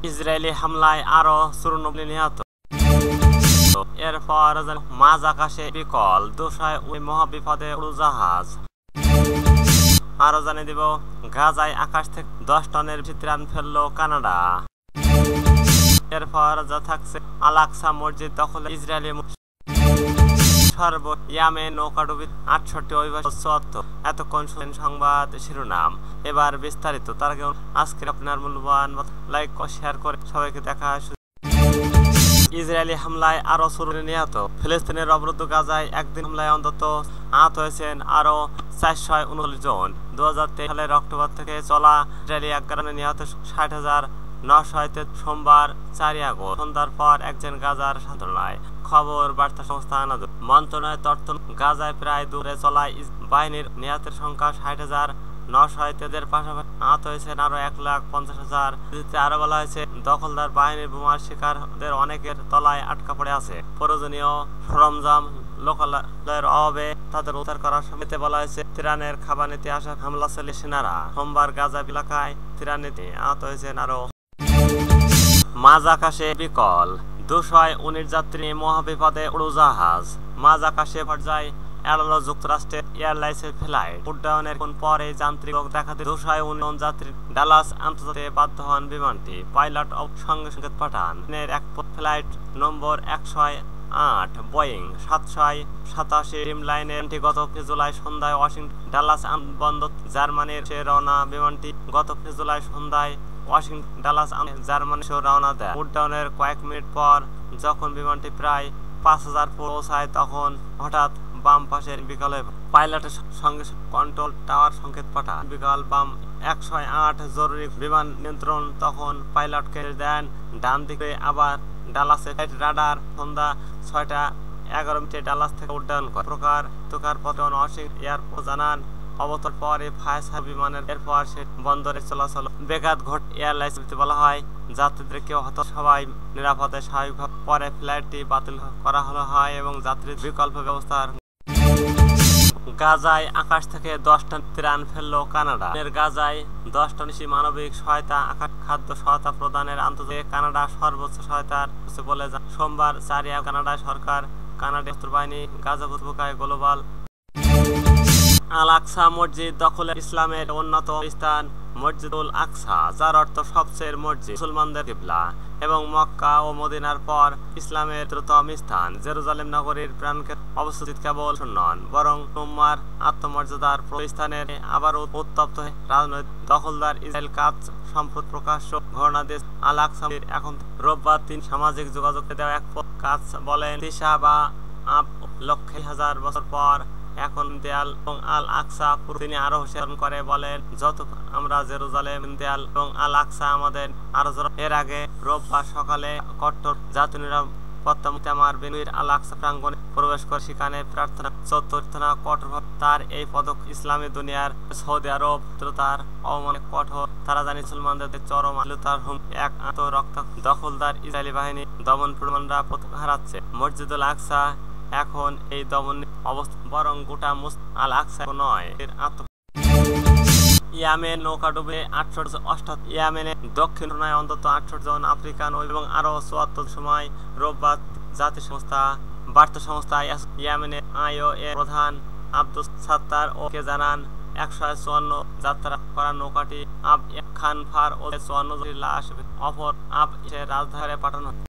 Israeli হামলায় আরো 54 নিহত। এরপর মাঝ আকাশে বিকল দোষায় ওই মহাবিপদে উড়োজাহাজ। আরো জানিয়ে দিব, গাজায় আকাশ থেকে 10 টনের ত্রাণ ফেললো কানাডা। এরপর যা থাকছে, আল আকসা মসজিদ দখলে ইসরায়েলি ইয়ামে নৌকাডুবি 68 অভিবাসী 74। এতক্ষণ শুনলেন সংবাদ শিরোনাম, এবার বিস্তারিত। তার আগে আজকে আপনার মূল্যবান লাইক ও শেয়ার করে সবাইকে দেখা। ইসরায়েলি হামলায় আরো 54 নিহত। ফিলিস্তিনের অবরুদ্ধ গাজায় একদিন হামলায় অন্তত আহত হয়েছেন আরো 439 জন। 2023 সালের অক্টোবর থেকে চলা ইসরায়েলি আগ্রাসনে নিহত 60,900 সোমবার 4 আগস্ট সন্ধ্যার পর একজন গাজার সান্ত্বনায় খবর বার্তা সংস্থা আনাদোল মন্ত্রণালয় তথ্য, গাজায় প্রায় দূরে চলা বাহিনীর নিহতের সংখ্যা 60,900। এদের পাশাপাশি আহত হয়েছেন আরো 1,50,000। আরো বলা হয়েছে, দখলদার বাহিনীর বোমার শিকারদের অনেকের তলায় আটকা পড়ে আছে। প্রয়োজনীয় সরঞ্জাম লোকালয়ের অভাবে তাদের উদ্ধার করার সময়তে বলা হয়েছে, ত্রাণের খাবার নিতে আসা হামলা চালিয়ে সেনারা সোমবার গাজা এলাকায় ত্রাণ নিতে আহত হয়েছেন আরো। মাঝ আকাশে বিকল 219 যাত্রী মহাবিপদে উড়োজাহাজ। মাঝ আকাশে পর্যায়ে এড়ালো যুক্তরাষ্ট্রের এয়ারলাইন্সের ফ্লাইট। উড্ডয়নের পরে যান্ত্রিক দেখাতে 219 যাত্রী ডালাস আন্তর্জাতিক বাধ্য হন বিমানটি। পাইলট সঙ্গে সঙ্গে পাঠান। এক ফ্লাইট নম্বর 108 বোয়িং 787 ড্রিমলাইনারটি গত জুলাই সন্ধ্যায় ওয়াশিংটন ডালাস বন্দর জার্মানির রওনা। বিমানটি গত জুলাই সন্ধ্যায় ওয়াশিংটন ডালাস জার্মানি রওনা দেয়। উড্ডয়নের কয়েক মিনিট পর যখন বিমানটি প্রায় 5000 পৌঁছায়, তখন হঠাৎ বাম পাশের বিকলে পাইলটের সঙ্গে কন্ট্রোল টাওয়ার সংকেত পাঠান। বিকল বাম 108 জরুরি বিমান নিয়ন্ত্রণ তখন পাইলটকে দেন ডান দিকে। আবার ডালাসের রাডার সন্ধ্যা 6:11 ডালাস থেকে উড্ডয়ন করে। তোকার পথে ওয়াশিংটন এয়ারপোর্ট জানান অবতর পরে ফায়ার বিমানের। এরপর সে বন্দরে চলাচল বেঘাত ঘট। এয়ারলাইন্স বলা হয়, যাত্রীদের কেউ হত, সবাই নিরাপদে স্বাভাবিকভাবে। পরে ফ্লাইটটি বাতিল করা হয় এবং যাত্রীর বিকল্প ব্যবস্থার। গাজায় আকাশ থেকে 10 টন ত্রাণ ফেললো কানাডা। গাজায় 10 টন মানবিক সহায়তা খাদ্য সহায়তা প্রদানের আন্তর্জাতিক কানাডা সর্বোচ্চ সহায়তা বলে সোমবার 4 আগস্ট কানাডা সরকার। কানাডা বাহিনী গাজা উপত্যকায় গ্লোবাল আল আকসা মসজিদ দখলে ইসলামের অন্যতম স্থান মসজিদুল আকসা, যার অর্থ সবচেয়ে মসজিদ, মুসলমানদের কিবলা, এবং মক্কা ও মদিনার পর ইসলামের দ্রুততম স্থান। জেরুজালেম নগরীর প্রাণকে অবস্থিত কেবল নন, বরং উম্মার আত্মমর্যাদার স্থানের আবার উত্তপ্ত রাজনৈতিক দখলদার ইসরায়েল কাজ সম্প্রতি প্রকাশ্য ঘোষণা দিয়েছে। আল আকসা এখন রোববার 3 সামাজিক যোগাযোগে দেওয়া এক কাজ বলেন, তিসা বা লক্ষে 1000 বছর পর এখন দেয়াল এবং আল আকসা। তিনি আরো হুঁশিয়ার করে বলেন, যত আমরা জেরুজালেম দেয়াল এবং আল আকসা আমাদের আরো। এর আগে রোববার সকালে কট্টর জাতীয় নিরাপত্তা আমার বেনুইর আল আকসা প্রাঙ্গণে প্রবেশ করে সেখানে প্রার্থনা কঠোর। তার এই পদক ইসলামী দুনিয়ার সৌদি আরব তার অবমানে কঠোর। তারা জানি মুসলমানদের চরম আলুতার এক আত্মরক্ত দখলদার ইসরায়েলি বাহিনী দমন প্রমাণরা হারাচ্ছে। মসজিদুল আকসা এখন এই দমন অবস্থা বরং গোটা আল আকসা নয়। ইয়ামেন নৌকাডুবে 808। ইয়ামেনের দক্ষিণ কোনায় অন্তত 68 জন আফ্রিকান এবং আরো 74 সময় রোববার জাতীয় বার্তা সংস্থা ইয়ামেনের IOA প্রধান আব্দুস সাত্তার ওকে জানান 154 যাত্রা করা নৌকাটি খানফার ও 54 লাশ অপর রাজধানী পাঠানো।